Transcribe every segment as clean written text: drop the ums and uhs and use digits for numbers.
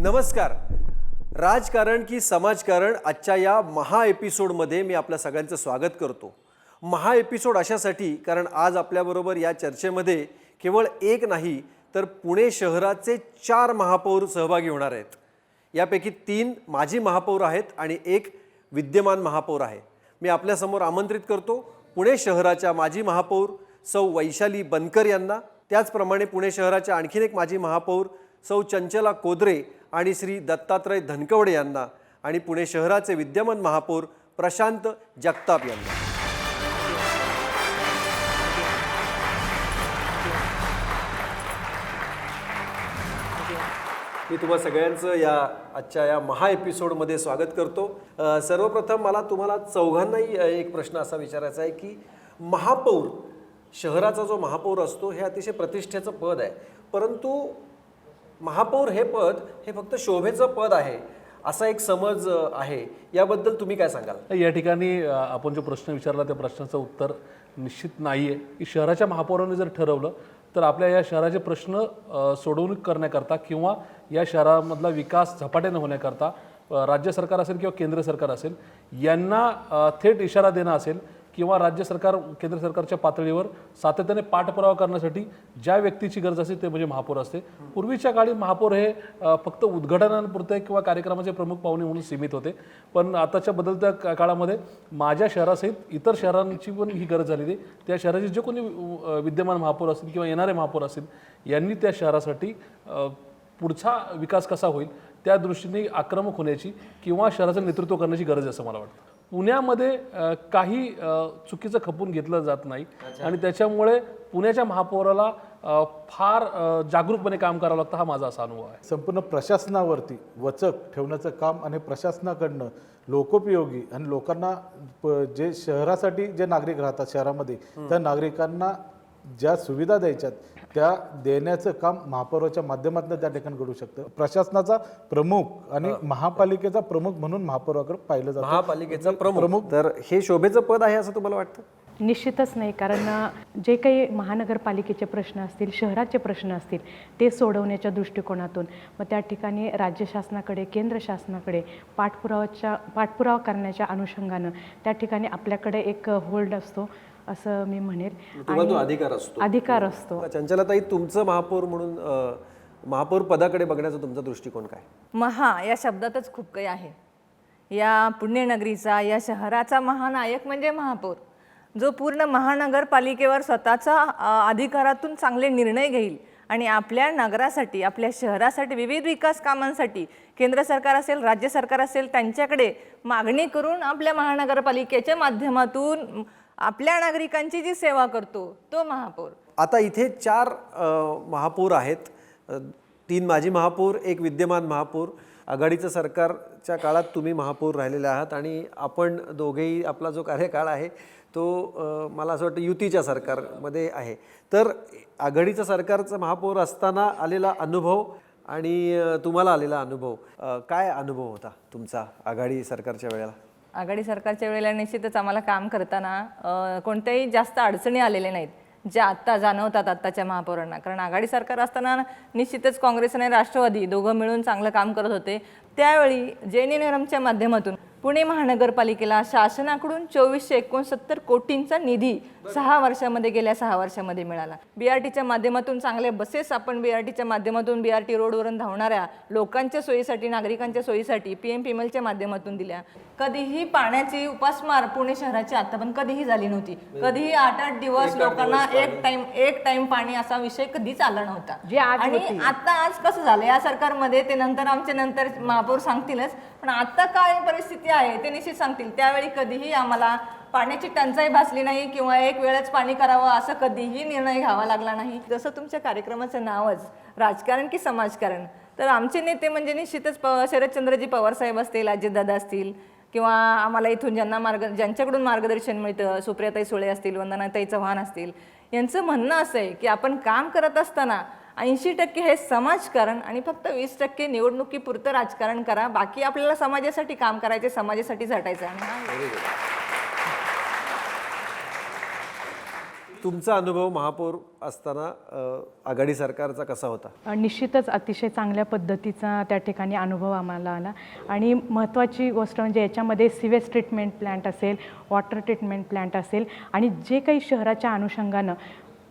नमस्कार. राजकारण की समाजकारण आजच्या या महा एपिसोडमध्ये मी आपल्या सगळ्यांचं स्वागत करतो. महा एपिसोड अशासाठी कारण आज आपल्याबरोबर या चर्चेमध्ये केवळ एक नाही तर पुणे शहराचे 4 महापौर सहभागी होणार आहेत. यापैकी 3 माजी महापौर आहेत आणि 1 विद्यमान महापौर आहे. मी आपल्यासमोर आमंत्रित करतो पुणे शहराच्या माजी महापौर सौ वैशाली बनकर यांना, त्याचप्रमाणे पुणे शहराच्या आणखीन एक माजी महापौर सौ चंचला कोदरे आणि श्री दत्तात्रय धनकवडे यांना आणि पुणे शहराचे विद्यमान महापौर प्रशांत जगताप यांना. मी तुम्हा सगळ्यांचं आजच्या या महा एपिसोडमध्ये स्वागत करतो. सर्वप्रथम मला तुम्हाला चौघांनाही एक प्रश्न असा विचारायचा आहे की महापौर, शहराचा जो महापौर असतो हे अतिशय प्रतिष्ठेचं पद आहे, परंतु महापौर हे पद हे फक्त शोभेचं पद आहे असा एक समज आहे. याबद्दल तुम्ही काय सांगाल? या ठिकाणी आपण जो प्रश्न विचारला त्या प्रश्नाचं उत्तर निश्चित नाही आहे की शहराच्या महापौरांनी जर ठरवलं तर आपल्या या शहराचे प्रश्न सोडवणूक करण्याकरता किंवा या शहरामधला विकास झपाट्याने होण्याकरता राज्य सरकार असेल किंवा केंद्र सरकार असेल यांना थेट इशारा देणं असेल किंवा राज्य सरकार केंद्र सरकारच्या पातळीवर सातत्याने पाठपुरावा करण्यासाठी ज्या व्यक्तीची गरज असते ते म्हणजे महापौर असते. पूर्वीच्या काळी महापौर हे फक्त उद्घाटनांपुरते किंवा कार्यक्रमाचे प्रमुख पाहुणे म्हणून सीमित होते, पण आताच्या बदलत्या काळामध्ये माझ्या शहरासहित इतर शहरांची पण ही गरज झालेली. त्या शहराचे जे कोणी विद्यमान महापौर असतील किंवा येणारे महापौर असतील यांनी त्या शहरासाठी पुढचा विकास कसा होईल त्या दृष्टीने आक्रमक होण्याची किंवा शहराचं नेतृत्व करण्याची गरज आहे असं मला वाटतं. पुण्यामध्ये काही चुकीचं खपून घेतलं जात नाही आणि त्याच्यामुळे पुण्याच्या महापौराला फार जागरूकपणे काम करावं लागतं, हा माझा असा अनुभव आहे. संपूर्ण प्रशासनावरती वचक ठेवण्याचं काम आणि प्रशासनाकडनं लोकोपयोगी आणि लोकांना जे शहरासाठी जे नागरिक राहतात शहरामध्ये त्या नागरिकांना ज्या सुविधा द्यायच्यात त्या देण्याचं काम महापौराच्या माध्यमातून त्या ठिकाणी घडू शकतं. प्रशासनाचा प्रमुख आणि महापालिकेचा प्रमुख म्हणून महापौराकडे पाहिलं जातं. महापालिकेचा प्रमुख, तर हे शोभेचं पद आहे असं तुम्हाला वाटतं? निश्चितच नाही, कारण जे काही महानगरपालिकेचे प्रश्न असतील, शहराचे प्रश्न असतील ते सोडवण्याच्या दृष्टिकोनातून मग त्या ठिकाणी राज्य शासनाकडे, केंद्र शासनाकडे पाठपुरावा करण्याच्या अनुषंगानं त्या ठिकाणी आपल्याकडे एक होल्ड असतो असं मी म्हणेल. अधिकार असतो. चंचलाताई, तुमचं महापौर म्हणून महापौर पदाकडे बघण्याचा तुमचा दृष्टिकोन काय? महा या शब्दातच खूप काही आहे. या पुण्यनगरीचा, या शहराचा महानायक म्हणजे महापौर, जो पूर्ण महानगरपालिकेवर स्वतःचा अधिकारातून चांगले निर्णय घेईल आणि आपल्या नगरासाठी, आपल्या शहरासाठी, विविध विकास कामांसाठी केंद्र सरकार असेल, राज्य सरकार असेल त्यांच्याकडे मागणी करून आपल्या महानगरपालिकेच्या माध्यमातून आपल्या नागरिकांची जी सेवा करतो तो महापौर. आता इथे 4 महापौर आहेत, 3 माजी महापौर, 1 विद्यमान महापौर. आघाडीचं सरकारच्या काळात तुम्ही महापौर राहिलेले आहात आणि आपण दोघेही, आपला जो कार्यकाळ आहे तो मला असं वाटतं युतीच्या सरकारमध्ये आहे. तर आघाडीचं सरकारचं महापौर असताना आलेला अनुभव आणि तुम्हाला आलेला अनुभव, काय अनुभव होता तुमचा आघाडी सरकारच्या वेळेला? आघाडी सरकारच्या वेळेला निश्चितच आम्हाला काम करताना कोणत्याही जास्त अडचणी आलेल्या नाहीत ज्या आत्ता जाणवतात आत्ताच्या महापौरांना. कारण आघाडी सरकार असताना निश्चितच काँग्रेस आणि राष्ट्रवादी दोघं मिळून चांगलं काम करत होते. त्यावेळी जेएनएनएमच्या माध्यमातून पुणे महानगरपालिकेला शासनाकडून 2469 कोटींचा निधी 6 वर्षामध्ये, गेल्या 6 वर्षामध्ये मिळाला. बीआरटीच्या माध्यमातून चांगले बसेस, आपण बीआरटीच्या माध्यमातून बीआरटी रोडवरून धावणाऱ्या लोकांच्या सोयीसाठी, नागरिकांच्या सोयीसाठी पीएमपीएमएलच्या माध्यमातून दिल्या. कधीही पाण्याची उपासमार पुणे शहराची आता पण कधीही झाली नव्हती. कधीही 8-8 दिवस लोकांना एक टाइम पाणी असा विषय कधीच आला नव्हता. आणि आता आज कसं झालं या सरकारमध्ये, ते नंतर महापौर सांगतीलच, पण आता काय परिस्थिती आहे ते निश्चित सांगतील. त्यावेळी कधीही आम्हाला पाण्याची टंचाई भासली नाही किंवा एक वेळच पाणी करावं असं कधीही निर्णय घ्यावा लागला नाही. जसं तुमच्या कार्यक्रमाचं नावच राजकारण की समाजकारण, तर आमचे नेते म्हणजे निश्चितच शरदचंद्रजी पवार साहेब असतील, अजितदादा असतील किंवा आम्हाला इथून ज्यांच्याकडून मार्गदर्शन मिळतं, सुप्रियाताई सुळे असतील, वंदनाताई चव्हाण असतील, यांचं म्हणणं असं आहे की आपण काम करत असताना 80% हे समाजकारण आणि फक्त 20% निवडणुकीपुरतं राजकारण करा. बाकी आपल्याला समाजासाठी काम करायचे, समाजासाठी झटायचं. तुमचा अनुभव महापौर असताना आघाडी सरकारचा कसा होता? निश्चितच अतिशय चांगल्या पद्धतीचा त्या ठिकाणी अनुभव आम्हाला आला आणि महत्त्वाची गोष्ट म्हणजे याच्यामध्ये सिवेज ट्रीटमेंट प्लांट असेल, वॉटर ट्रीटमेंट प्लांट असेल आणि जे काही शहराच्या अनुषंगानं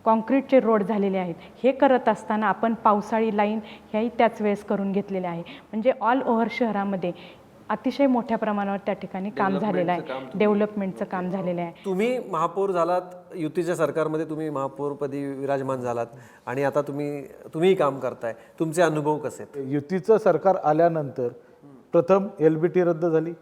कॉन्क्रीटचे रोड झालेले आहेत हे करत असताना आपण पावसाळी लाईन ह्याही त्याच वेळेस करून घेतलेल्या आहे. म्हणजे ऑल ओव्हर शहरामध्ये अतिशय मोठ्या प्रमाणावर त्या ठिकाणी काम झालेलं आहे, डेव्हलपमेंटचं काम झालेलं आहे. तुम्ही महापौर झालात, युतीच्या सरकारमध्ये तुम्ही महापौरपदी विराजमान झालात आणि आता तुम्हीही काम करताय. तुमचे अनुभव कसे आहेत? युतीचं सरकार आल्यानंतर प्रथम LBT रद्द झाली.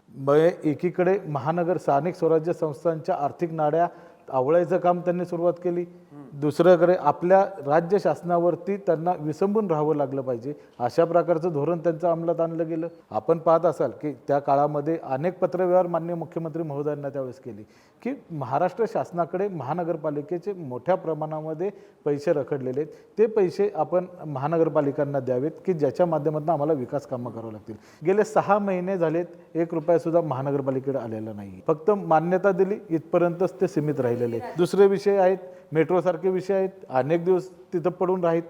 एकीकडे महानगर स्थानिक स्वराज्य संस्थांच्या आर्थिक नाड्या आवळायचं काम त्यांनी सुरुवात केली. दुसऱ्याकडे आपल्या राज्य शासनावरती त्यांना विसंबून राहावं लागलं पाहिजे अशा प्रकारचं धोरण त्यांचं अंमलात आणलं गेलं. आपण पाहत असाल की त्या काळामध्ये अनेक पत्रव्यवहार माननीय मुख्यमंत्री महोदयांना त्यावेळेस केली की महाराष्ट्र शासनाकडे महानगरपालिकेचे मोठ्या प्रमाणामध्ये पैसे रखडलेले आहेत, ते पैसे आपण महानगरपालिकांना द्यावेत की ज्याच्या माध्यमातून आम्हाला विकास कामं करावं लागतील. गेले 6 महिने झालेत, 1 रुपयासुद्धा महानगरपालिकेकडे आलेला नाही. फक्त मान्यता दिली इथपर्यंतच ते सीमित राहिलेले. दुसरे विषय आहेत, मेट्रोसारखे विषय आहेत, अनेक दिवस तिथं पडून राहीत,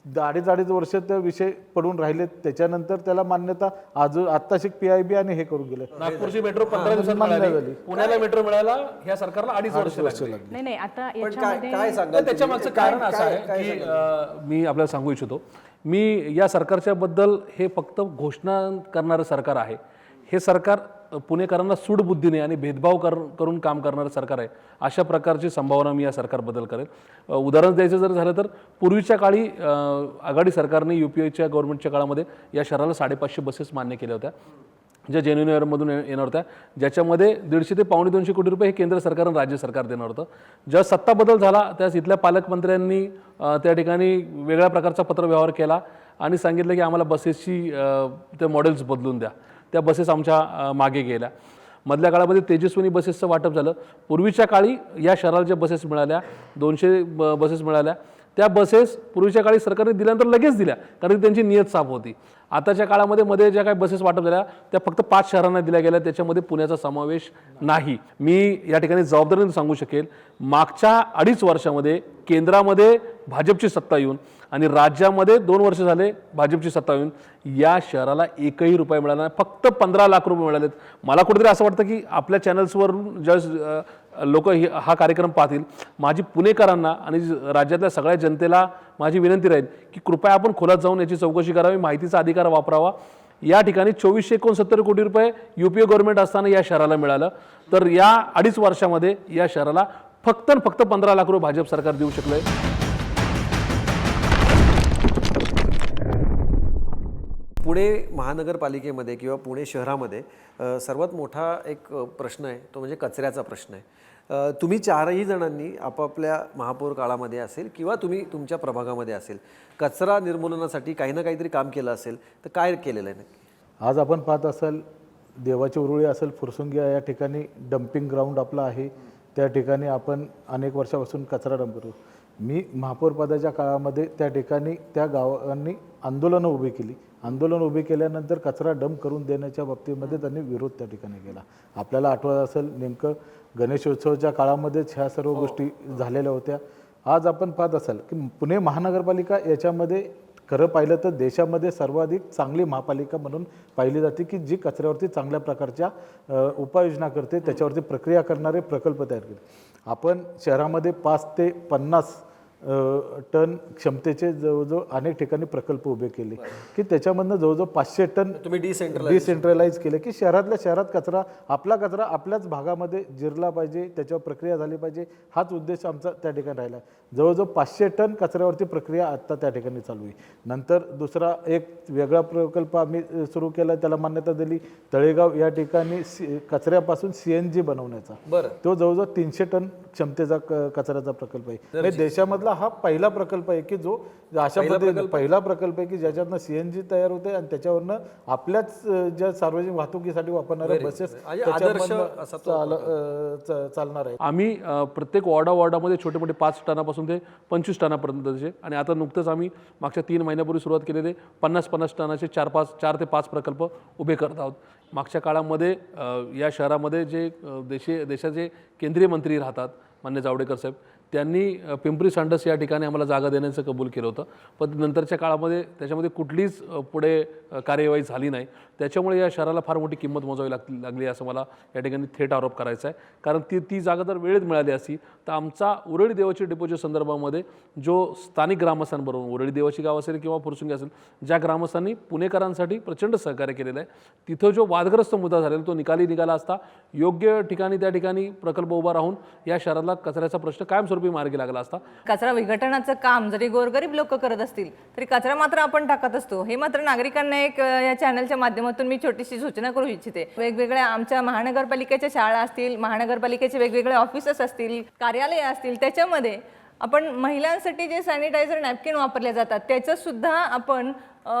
2.5 वर्ष ते विषय पडून राहिलेत. त्याच्यानंतर त्याला मान्यता आत्ताशी PIB आणि हे करून गेलं. नागपूरची मेट्रो 15 दिवसात मिळाली, पुण्याला मेट्रो मिळायला ह्या सरकारला 2.5 वर्ष लागली. नाही आता पण याच्यामध्ये काय सांगाल? त्याच्या मागचं कारण असं आहे की मी आपल्याला सांगू इच्छितो, मी या सरकारच्या बद्दल हे फक्त घोषणा करणारं सरकार आहे. हे सरकार पुणेकरांना सूडबुद्धीने आणि भेदभाव करून काम करणारं सरकार आहे अशा प्रकारची संभावना मी या सरकारबद्दल करेन. उदाहरण द्यायचं जर झालं तर पूर्वीच्या काळी आघाडी सरकारने UPAच्या गव्हर्नमेंटच्या काळामध्ये या शहराला 550 बसेस मान्य केल्या होत्या, ज्या जेन्युइन एअरमधून येणार होत्या, ज्याच्यामध्ये 150 ते $250 कोटी रुपये हे केंद्र सरकार आणि राज्य सरकार देणार होतं. जेव्हा सत्ता बदल झाला त्यास इथल्या पालकमंत्र्यांनी त्या ठिकाणी वेगळ्या प्रकारचा पत्रव्यवहार केला आणि सांगितलं की आम्हाला बसेसची ते मॉडेल्स बदलून द्या. त्या बसेस आमच्या मागे गेल्या. मधल्या काळामध्ये तेजस्विनी बसेसचं वाटप झालं. पूर्वीच्या काळी या शहराला ज्या बसेस मिळाल्या, 200 बसेस मिळाल्या, त्या बसेस पूर्वीच्या काळी सरकारने दिल्यानंतर लगेच दिल्या कारण त्यांची नियत साफ होती. आताच्या काळामध्ये मध्ये ज्या काही बसेस वाटप झाल्या त्या फक्त 5 शहरांना दिल्या गेल्या, त्याच्यामध्ये पुण्याचा समावेश नाही. मी या ठिकाणी जबाबदारीने सांगू शकेल, मागच्या 2.5 वर्षामध्ये केंद्रामध्ये भाजपची सत्ता येऊन आणि राज्यामध्ये 2 वर्ष झाले भाजपची सत्ता येऊन या शहराला एकही रुपया मिळाला नाही, फक्त 15 लाख रुपये मिळालेत. मला कुठेतरी असं वाटतं की आपल्या चॅनल्सवरून ज्यावेळेस लोक हा कार्यक्रम पाहतील, माझी पुणेकरांना आणि राज्यातल्या सगळ्या जनतेला माझी विनंती राहील की कृपया आपण खोलात जाऊन याची चौकशी करावी, माहितीचा अधिकार वापरावा. या ठिकाणी 2469 कोटी रुपये UPA गव्हर्नमेंट असताना या शहराला मिळालं, तर या 2.5 वर्षामध्ये या शहराला फक्त 15 लाख रुपये भाजप सरकार देऊ शकलंय. पुणे महानगरपालिकेमध्ये किंवा पुणे शहरामध्ये सर्वात मोठा एक प्रश्न आहे, तो म्हणजे कचऱ्याचा प्रश्न आहे. तुम्ही 4ही जणांनी आपापल्या महापौर काळामध्ये असेल किंवा तुम्ही तुमच्या प्रभागामध्ये असेल, कचरा निर्मूलनासाठी काही ना काहीतरी काम केलं असेल, तर काय केलेलं आहे नक्की? आज आपण पाहत असाल देवाची उरुळी असेल, फुरसुंगिया या ठिकाणी डम्पिंग ग्राउंड आपलं आहे, त्या ठिकाणी आपण अनेक वर्षापासून कचरा डंप करतो. मी महापौर पदाच्या काळामध्ये त्या ठिकाणी त्या गावांनी आंदोलनं उभी केली. आंदोलन उभी केल्यानंतर कचरा डंप करून देण्याच्या बाबतीमध्ये त्यांनी विरोध त्या ठिकाणी केला. आपल्याला आठवत असेल नेमकं गणेशोत्सवाच्या काळामध्येच ह्या सर्व गोष्टी झालेल्या होत्या. आज आपण पाहत असाल की पुणे महानगरपालिका याच्यामध्ये खरं पाहिलं तर देशामध्ये सर्वाधिक चांगली महापालिका म्हणून पाहिली जाते की जी कचऱ्यावरती चांगल्या प्रकारच्या उपाययोजना करते, त्याच्यावरती प्रक्रिया करणारे प्रकल्प तयार करते. आपण शहरामध्ये 5 ते 50 टन क्षमतेचे जवळजवळ अनेक ठिकाणी प्रकल्प उभे केले की त्याच्यामधनं जवळजवळ 500 टन तुम्ही डिसेंट्रलाइज केले की शहरातल्या शहरात कचरा आपल्याच भागामध्ये जिरला पाहिजे, त्याच्यावर प्रक्रिया झाली पाहिजे, हाच उद्देश आमचा त्या ठिकाणी राहिला. जवळजवळ 500 टन कचऱ्यावरती प्रक्रिया आत्ता त्या ठिकाणी चालू आहे. नंतर दुसरा एक वेगळा प्रकल्प आम्ही सुरू केला, त्याला मान्यता दिली, तळेगाव या ठिकाणी कचऱ्यापासून CNG बनवण्याचा. तो जवळजवळ 300 टन क्षमतेचा कचऱ्याचा प्रकल्प आहे. देशामधला हा पहिला प्रकल्प आहे की जो अशा पद्धतीने पहिला प्रकल्प आहे की ज्याच्यातनं CNG तयार होते आणि त्याच्यावरनं आपल्याच ज्या सार्वजनिक वाहतुकीसाठी वापरणाऱ्या बसेस चालणार आहे. आम्ही प्रत्येक वॉर्डामध्ये छोटे मोठे 5 टनापासून ते 25 टनापर्यंतचे, आणि आता नुकतंच आम्ही मागच्या 3 महिन्यापूर्वी सुरुवात केलेले 50 टनाचे 4 ते 5 प्रकल्प उभे करत आहोत. मागच्या काळामध्ये या शहरामध्ये जे देशाचे केंद्रीय मंत्री राहतात मान्य जावडेकर साहेब, त्यांनी पिंपरी सांडस या ठिकाणी आम्हाला जागा देण्याचं कबूल केलं होतं, पण नंतरच्या काळामध्ये त्याच्यामध्ये कुठलीच पुढे कार्यवाही झाली नाही. त्याच्यामुळे या शहराला फार मोठी किंमत मोजावी लागली असं मला या ठिकाणी थेट आरोप करायचा आहे. कारण ती जागा जर वेळेत मिळाली असती तर आमचा उरळी देवाची डेपोच्या संदर्भामध्ये जो स्थानिक ग्रामस्थांबरोबर, उरळी देवाची गाव असेल किंवा फुरसुंगी असेल, ज्या ग्रामस्थांनी पुणेकरांसाठी प्रचंड सहकार्य केलेलं आहे, तिथं जो वादग्रस्त मुद्दा झालेला तो निघाला असता. योग्य ठिकाणी त्या ठिकाणी प्रकल्प उभा राहून या शहराला कचऱ्याचा प्रश्न कायमस्वरूपी मार्गी लागला असता. कचरा विघटनाचं काम जरी गोरगरीब लोक करत असतील तरी कचरा मात्र आपण टाकत असतो. हे मात्र नागरिकांना एक या चॅनलच्या माध्यमातून मी छोटीशी सूचना करू इच्छिते. वेगवेगळ्या आमच्या महानगरपालिकेच्या शाळा असतील, महानगरपालिकेचे वेगवेगळे ऑफिसेस असतील, कार्यालय असतील, त्याच्यामध्ये आपण महिलांसाठी जे सॅनिटायझर नॅपकिन वापरले जातात त्याचं सुद्धा आपण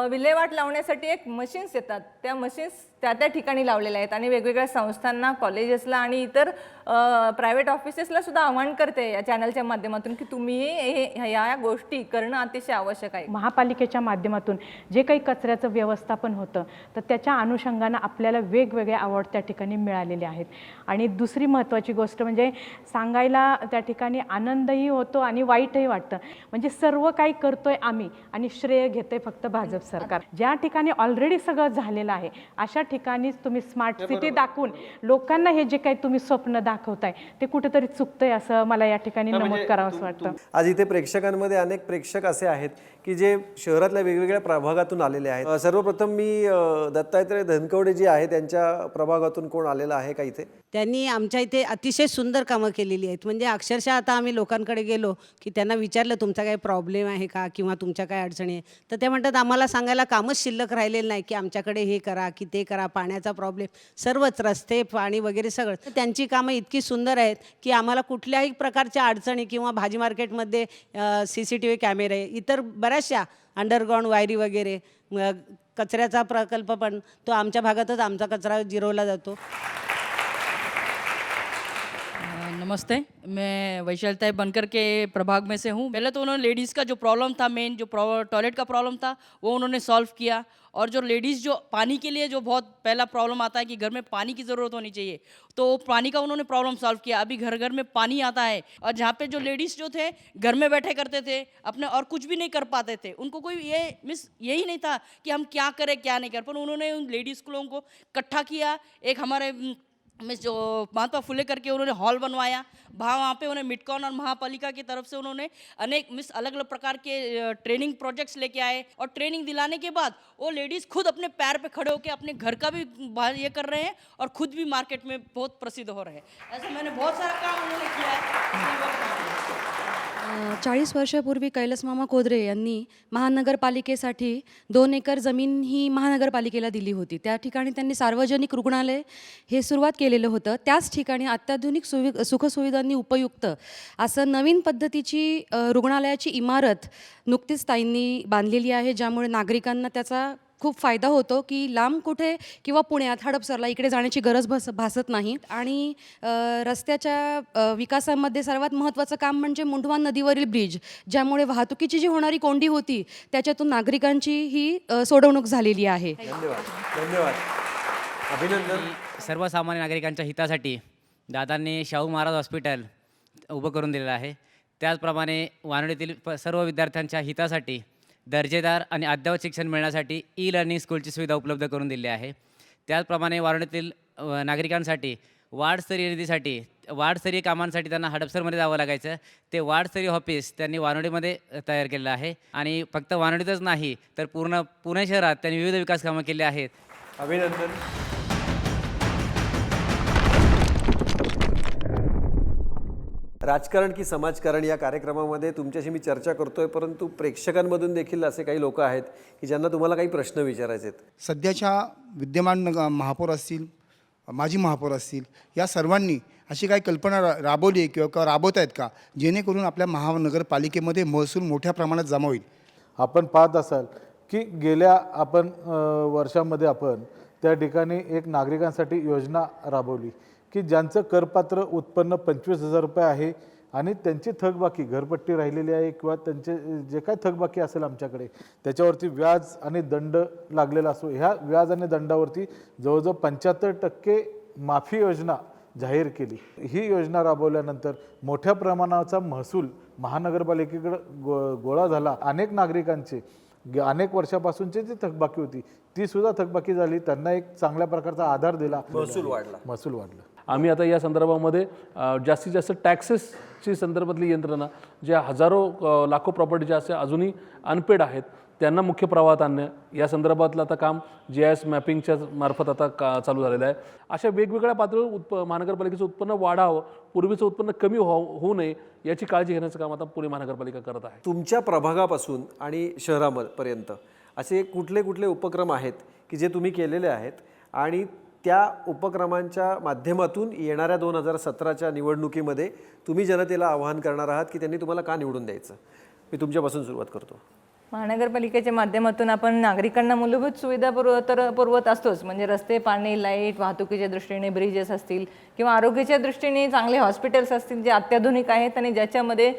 विल्हेवाट लावण्यासाठी एक मशीन्स येतात. त्या मशीन्स त्या ठिकाणी लावलेल्या आहेत आणि वेगवेगळ्या संस्थांना, कॉलेजेसला आणि इतर प्रायव्हेट ऑफिसेसला सुद्धा आवाहन करते या चॅनलच्या माध्यमातून की तुम्ही या गोष्टी करणं अतिशय आवश्यक आहे. महापालिकेच्या माध्यमातून जे काही कचऱ्याचं व्यवस्थापन होतं तर त्याच्या अनुषंगानं आपल्याला वेगवेगळे अवॉर्ड त्या ठिकाणी मिळालेले आहेत. आणि दुसरी महत्त्वाची गोष्ट म्हणजे सांगायला त्या ठिकाणी आनंदही होतो आणि वाईटही वाटतं. म्हणजे सर्व काही करतोय आम्ही आणि श्रेय घेतोय फक्त भाजप सरकार. ज्या ठिकाणी ऑलरेडी सगळं झालेलं आहे अशा ठिकाणीच तुम्ही स्मार्ट सिटी दाखवून लोकांना हे जे काही तुम्ही स्वप्न दाखवताय ते कुठेतरी चुकतंय असं मला या ठिकाणी नमूद करावंसं वाटतं. आज इथे प्रेक्षकांमध्ये अनेक प्रेक्षक असे आहेत की जे शहरातल्या वेगवेगळ्या प्रभागातून आलेले आहेत. सर्वप्रथम मी दत्तात्रय धनकवडे जे आहेत त्यांच्या प्रभागातून कोण आलेला आहे का इथे? त्यांनी आमच्या इथे अतिशय सुंदर कामं केलेली आहेत. म्हणजे अक्षरशः आता आम्ही लोकांकडे गेलो की त्यांना विचारलं तुमचा काही प्रॉब्लेम आहे का किंवा तुमच्या काय अडचणी आहे, तर ते म्हणतात आम्हाला सांगायला कामच शिल्लक राहिलेलं नाही की आमच्याकडे हे करा की ते करा, पाण्याचा प्रॉब्लेम, सर्वच रस्ते, पाणी वगैरे सगळं. त्यांची कामं इतकी सुंदर आहेत की आम्हाला कुठल्याही प्रकारच्या अडचणी किंवा भाजी मार्केटमध्ये CCTV कॅमेरे, इतर बऱ्याचशा अंडरग्राऊंड वायरी वगैरे, कचऱ्याचा प्रकल्प पण तो आमच्या भागातच आमचा कचरा जिरवला जातो. नमस्ते, मैं वैशालताई बनकर के प्रभाग में से हूँ. पहले तो उन्होंने लेडीज़ का जो प्रॉब्लम था, मेन जो टॉयलेट का प्रॉब्लम था वो उन्होंने सॉल्व किया. और जो लेडीज़ जो पानी के लिए जो बहुत पहला प्रॉब्लम आता है कि घर में पानी की ज़रूरत होनी चाहिए, तो वो पानी का उन्होंने प्रॉब्लम सॉल्व किया. अभी घर घर में पानी आता है. और जहाँ पे जो लेडीज़ जो थे घर में बैठे करते थे अपने और कुछ भी नहीं कर पाते थे, उनको कोई यही नहीं था कि हम क्या करें क्या नहीं कर, पर उन्होंने उन लेडीज़ लोगों को इकट्ठा किया. एक हमारे जो महात्मा फुले करके उन्होंने हॉल बनवाया. वहाँ पे उन्हें मिडकॉन और महापालिका की तरफ से उन्होंने अनेक अलग अलग प्रकार के ट्रेनिंग प्रोजेक्ट्स लेके आए. और ट्रेनिंग दिलाने के बाद वो लेडीज़ खुद अपने पैर पे खड़े होकर अपने घर का भी ये कर रहे हैं और खुद भी मार्केट में बहुत प्रसिद्ध हो रहे हैं. ऐसे मैंने बहुत सारा काम उन्होंने किया है. 40 वर्षापूर्वी कैलासमामा कोदरे यांनी महानगरपालिकेसाठी 2 एकर जमीन ही महानगरपालिकेला दिली होती. त्या ठिकाणी त्यांनी सार्वजनिक रुग्णालय हे सुरुवात केलेलं होतं. त्याच ठिकाणी अत्याधुनिक सुखसुविधांनी उपयुक्त असं नवीन पद्धतीची रुग्णालयाची इमारत नुकतीच ताईंनी बांधलेली आहे, ज्यामुळे नागरिकांना त्याचा खूप फायदा होतो की लांब कुठे किंवा पुण्यात हडपसरला इकडे जाण्याची गरज भासत नाही. आणि रस्त्याच्या विकासामध्ये सर्वात महत्त्वाचं काम म्हणजे मुंढवा नदीवरील ब्रिज, ज्यामुळे वाहतुकीची जी होणारी कोंडी होती त्याच्यातून नागरिकांची ही सोडवणूक झालेली आहे. धन्यवाद. अभिनंदन. सर्वसामान्य नागरिकांच्या हितासाठी दादांनी शाहू महाराज हॉस्पिटल उभं करून दिलेलं आहे. त्याचप्रमाणे वानवडीतील सर्व विद्यार्थ्यांच्या हितासाठी दर्जेदार आणि अद्ययावत शिक्षण मिळण्यासाठी लर्निंग स्कूलची सुविधा उपलब्ध करून दिली आहे. त्याचप्रमाणे वानवडीतील नागरिकांसाठी वार्डस्तरीय निधीसाठी, वार्डस्तरीय कामांसाठी त्यांना हडपसरमध्ये जावं लागायचं, ते वार्डस्तरीय ऑफिस त्यांनी वानवडीमध्ये तयार केलेलं आहे. आणि फक्त वानवडीतच नाही तर पूर्ण पुणे शहरात त्यांनी विविध विकास कामं केली आहेत. अभिनंदन. राजकारण की समाजकारण या कार्यक्रमामध्ये तुमच्याशी मी चर्चा करतोय, परंतु प्रेक्षकांमधून देखील असे काही लोक आहेत की ज्यांना तुम्हाला काही प्रश्न विचारायचे आहेत. सध्याच्या विद्यमान महापौर असतील, माजी महापौर असतील, या सर्वांनी अशी काही कल्पना राबवली आहे किंवा राबवत आहेत का, जेणेकरून आपल्या महानगरपालिकेमध्ये महसूल मोठ्या प्रमाणात जमा होईल? आपण पाहत असाल की गेल्या वर्षामध्ये आपण त्या ठिकाणी एक नागरिकांसाठी योजना राबवली की ज्यांचं करपात्र उत्पन्न 25,000 रुपये आहे आणि त्यांची थकबाकी घरपट्टी राहिलेली आहे किंवा त्यांचे जे काय थकबाकी असेल आमच्याकडे त्याच्यावरती व्याज आणि दंड लागलेला असो, ह्या व्याज आणि दंडावरती जवळजवळ 75% माफी योजना जाहीर केली. ही योजना राबवल्यानंतर मोठ्या प्रमाणाचा महसूल महानगरपालिकेकडे गोळा झाला. अनेक नागरिकांचे अनेक वर्षापासूनची जी थकबाकी होती ती सुद्धा थकबाकी झाली. त्यांना एक चांगल्या प्रकारचा आधार दिला, महसूल वाढला. आम्ही आता या संदर्भामध्ये जास्तीत जास्त टॅक्सेसची संदर्भातली यंत्रणा ज्या हजारो लाखो प्रॉपर्टी ज्या असे अजूनही अनपेड आहेत त्यांना मुख्य प्रवाहात आणणं या संदर्भातलं आता काम GIS मॅपिंगच्या मार्फत आता चालू झालेलं आहे. अशा वेगवेगळ्या पातळीवर महानगरपालिकेचं उत्पन्न वाढावं, पूर्वीचं उत्पन्न कमी होऊ नये याची काळजी घेण्याचं काम आता पुणे महानगरपालिका करत आहे. तुमच्या प्रभागापासून आणि शहरापर्यंत असे कुठले कुठले उपक्रम आहेत की जे तुम्ही केलेले आहेत आणि त्या उपक्रमांच्या माध्यमातून येणाऱ्या 2017च्या निवडणुकीमध्ये तुम्ही जनतेला आवाहन करणार आहात की त्यांनी तुम्हाला का निवडून द्यायचं? मी तुमच्यापासून सुरुवात करतो. महानगरपालिकेच्या माध्यमातून आपण नागरिकांना मूलभूत सुविधा पुरवत असतोच. म्हणजे रस्ते, पाणी, लाईट, वाहतुकीच्या दृष्टीने ब्रिजेस असतील किंवा आरोग्याच्या दृष्टीने चांगले हॉस्पिटल्स असतील जे अत्याधुनिक आहेत आणि ज्याच्यामध्ये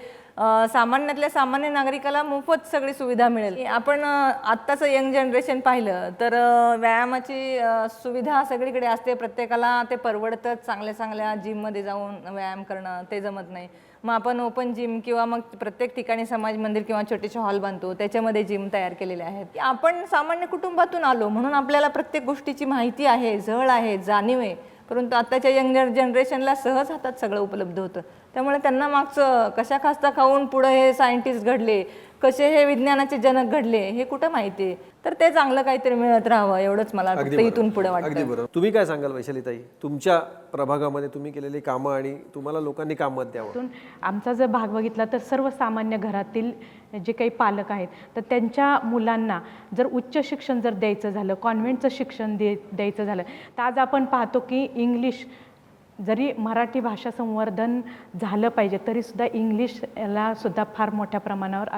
सामान्यातल्या सामान्य नागरिकाला मोफत सगळी सुविधा मिळेल. आपण आत्ताचं यंग जनरेशन पाहिलं तर व्यायामाची सुविधा सगळीकडे असते. प्रत्येकाला ते परवडतंच. चांगल्या जिममध्ये जाऊन व्यायाम करणं ते जमत नाही. मग आपण ओपन जिम किंवा मग प्रत्येक ठिकाणी समाज मंदिर किंवा छोटेसे हॉल बांधतो, त्याच्यामध्ये जिम तयार केलेले आहेत. आपण सामान्य कुटुंबातून आलो म्हणून आपल्याला प्रत्येक गोष्टीची माहिती आहे, झळ आहे, जाणीव आहे. परंतु आत्ताच्या यंग जनरेशनला सहज हातात सगळं उपलब्ध होतं. त्यामुळे त्यांना मागचं कशा खास्ता खाऊन पुढे हे सायंटिस्ट घडले, कसे हे विज्ञानाचे जनक घडले हे कुठं माहिती आहे. तर ते चांगलं काहीतरी मिळत राहावं एवढंच मला फक्त इथून पुढे वाटतं. अगदी बरोबर. तुम्ही काय सांगाल वैशालीताई, तुमच्या प्रभागामध्ये तुम्ही केलेली कामं आणि तुम्हाला लोकांनी का मत द्यावं? आमचा जर भाग बघितला तर सर्वसामान्य घरातील जे काही पालक आहेत तर त्यांच्या मुलांना जर उच्च शिक्षण जर द्यायचं झालं, कॉन्व्हेंटचं शिक्षण द्यायचं झालं तर आज आपण पाहतो की इंग्लिश जरी मराठी भाषा संवर्धन झालं पाहिजे तरीसुद्धा इंग्लिशला सुद्धा फार मोठ्या प्रमाणावर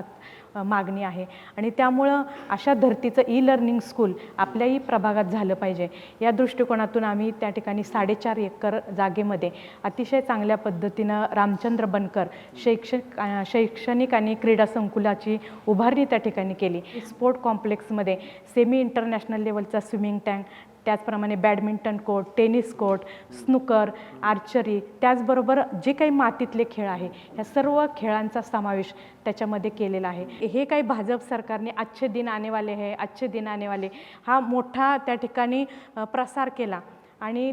मागणी आहे. आणि त्यामुळं अशा धर्तीचं लर्निंग स्कूल आपल्याही प्रभागात झालं पाहिजे या दृष्टिकोनातून आम्ही त्या ठिकाणी 4.5 एकर जागेमध्ये अतिशय चांगल्या पद्धतीनं रामचंद्र बनकर शैक्षणिक आणि क्रीडा संकुलाची उभारणी त्या ठिकाणी केली. स्पोर्ट कॉम्प्लेक्समध्ये सेमी इंटरनॅशनल लेवलचा स्विमिंग टँक, त्याचप्रमाणे badminton court, tennis court, snooker, archery, त्याचबरोबर जे काही मातीतले खेळ आहे ह्या सर्व खेळांचा समावेश त्याच्यामध्ये केलेला आहे. हे काही भाजप सरकारने अच्छे दिन आने वाले है, अच्छे दिन आने वाले हा मोठा त्या ठिकाणी प्रसार केला आणि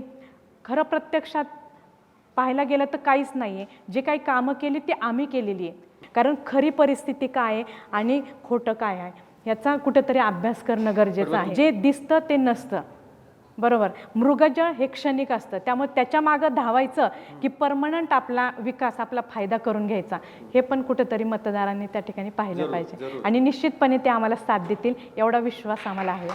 खरं प्रत्यक्षात पाहायला गेलं तर काहीच नाही आहे. जे काही कामं केली ते आम्ही केलेली आहे. कारण खरी परिस्थिती काय आहे आणि खोटं काय आहे याचा कुठंतरी अभ्यास करणं गरजेचं आहे. जे दिसतं ते नसतं, बरोबर. मृगजळ हे क्षणिक असतं, त्यामुळे त्याच्या मागं धावायचं की परमनंट आपला विकास, आपला फायदा करून घ्यायचा हे पण कुठंतरी मतदारांनी त्या ठिकाणी पाहिलं पाहिजे. आणि निश्चितपणे ते आम्हाला साथ देतील एवढा विश्वास आम्हाला आहे.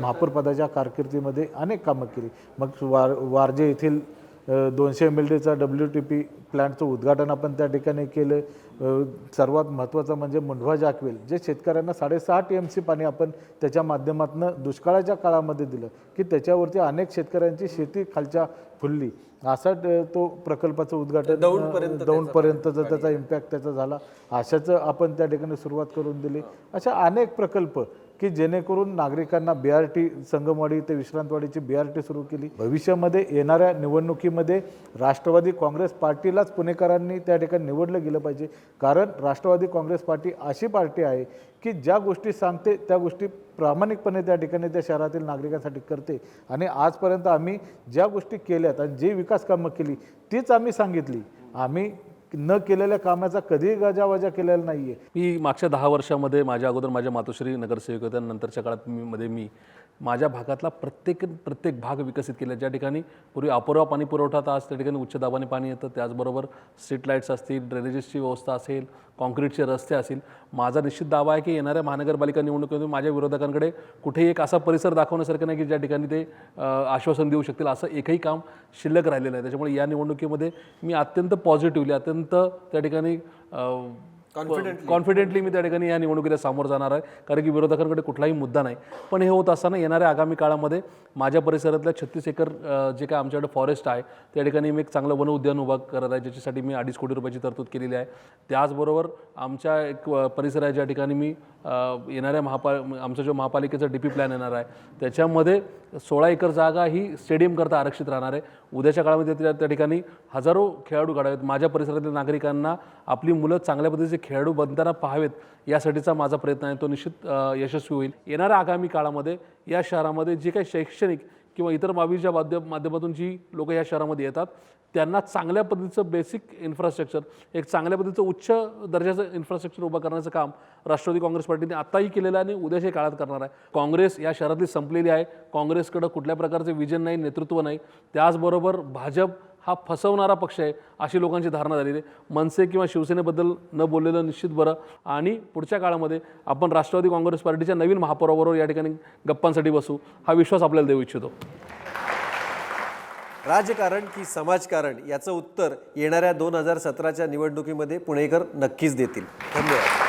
महापौर पदाच्या कारकिर्दीमध्ये अनेक कामं केली. मग वारजे येथील 200 MLDचा WTP प्लॅन्टचं उद्घाटन आपण त्या ठिकाणी केलं. सर्वात महत्त्वाचं म्हणजे मुंढवा जाकवेल जे शेतकऱ्यांना 6.5 TMC पाणी आपण त्याच्या माध्यमातून दुष्काळाच्या काळामध्ये दिलं की त्याच्यावरती अनेक शेतकऱ्यांची शेती खालच्या फुलली. असा तो प्रकल्पाचं उद्घाटन दौंडपर्यंतचा त्याचा इम्पॅक्ट त्याचा झाला. अशाचं आपण त्या ठिकाणी सुरुवात करून दिली. अशा अनेक प्रकल्प की जेणेकरून नागरिकांना BRT संगमवाडी ते विश्रांतवाडीची BRT सुरू केली. भविष्यामध्ये येणाऱ्या निवडणुकीमध्ये राष्ट्रवादी काँग्रेस पार्टीलाच पुणेकरांनी त्या ठिकाणी निवडलं गेलं पाहिजे. कारण राष्ट्रवादी काँग्रेस पार्टी अशी पार्टी आहे की ज्या गोष्टी सांगते त्या गोष्टी प्रामाणिकपणे त्या ठिकाणी त्या शहरातील नागरिकांसाठी करते. आणि आजपर्यंत आम्ही ज्या गोष्टी केल्यात आणि जी विकास कामं केली तीच आम्ही सांगितली. आम्ही न केलेल्या कामाचा कधीही गाजावाजा केलेला नाही आहे. मी मागच्या 10 वर्षामध्ये माझ्या अगोदर माझ्या मातोश्री नगरसेवक होत्या, नंतरच्या काळात मी माझ्या भागातला प्रत्येक भाग विकसित केला. ज्या ठिकाणी पूर्वी अपुरवा पाणी पुरवठा तर आज त्या ठिकाणी उच्च दाबाने पाणी येतं. त्याचबरोबर स्ट्रीट लाईट्स असतील, ड्रेनेजेसची व्यवस्था असेल, कॉन्क्रीटचे रस्ते असतील. माझा निश्चित दावा आहे की येणाऱ्या महानगरपालिका निवडणुकीमध्ये माझ्या विरोधकांकडे कुठेही एक असा परिसर दाखवण्यासारखं नाही की ज्या ठिकाणी ते आश्वासन देऊ शकतील असं एकही काम शिल्लक राहिलेलं आहे. त्याच्यामुळे या निवडणुकीमध्ये मी अत्यंत पॉझिटिव्हली, अत्यंत त्या ठिकाणी कॉन्फिडेंटली मी त्या ठिकाणी या निवडणुकीला सामोरं जाणार आहे, कारण की विरोधकांकडे कुठलाही मुद्दा नाही. पण हे होत असताना येणाऱ्या आगामी काळामध्ये माझ्या परिसरातल्या 36 एकर जे काय आमच्याकडे फॉरेस्ट आहे त्या ठिकाणी मी एक चांगलं वन उद्यान उभा करत आहे, ज्याच्यासाठी मी 2.5 कोटी रुपयाची तरतूद केलेली आहे. त्याचबरोबर आमच्या एक परिसर आहे ज्या ठिकाणी मी येणाऱ्या आमचा जो महापालिकेचा DP प्लॅन येणार आहे त्याच्यामध्ये 16 एकर जागा ही स्टेडियमकरता आरक्षित राहणार आहे. उद्याच्या काळामध्ये त्या ठिकाणी हजारो खेळाडू घडावेत, माझ्या परिसरातील नागरिकांना आपली मुलं चांगल्या पद्धतीचे खेळाडू बनताना पाहावेत, यासाठीचा माझा प्रयत्न आहे, तो निश्चित यशस्वी होईल. येणाऱ्या आगामी काळामध्ये या शहरामध्ये जे काही शैक्षणिक किंवा इतर बाबीच्या माध्यमातून जी लोक या शहरामध्ये येतात त्यांना चांगल्या पद्धतीचं बेसिक इन्फ्रास्ट्रक्चर, एक चांगल्या पद्धतीचं उच्च दर्जाचं इन्फ्रास्ट्रक्चर उभं करण्याचं काम राष्ट्रवादी काँग्रेस पार्टीने आत्ताही केलेलं आहे आणि उद्याच्या काळात करणार आहे. काँग्रेस या शहरातली संपलेली आहे. काँग्रेसकडं कुठल्या प्रकारचे विजन नाही, नेतृत्व नाही. त्याचबरोबर भाजप हा फसवणारा पक्ष आहे अशी लोकांची धारणा झालेली आहे. मनसे किंवा शिवसेनेबद्दल न बोललेलं निश्चित बरं. आणि पुढच्या काळामध्ये आपण राष्ट्रवादी काँग्रेस पार्टीच्या नवीन महापौराबरोबर या ठिकाणी गप्पांसाठी बसू, हा विश्वास आपल्याला देऊ इच्छितो. राजकारण की समाजकारण याचं उत्तर येणाऱ्या 2017च्या निवडणुकीमध्ये पुणेकर नक्कीच देतील. धन्यवाद.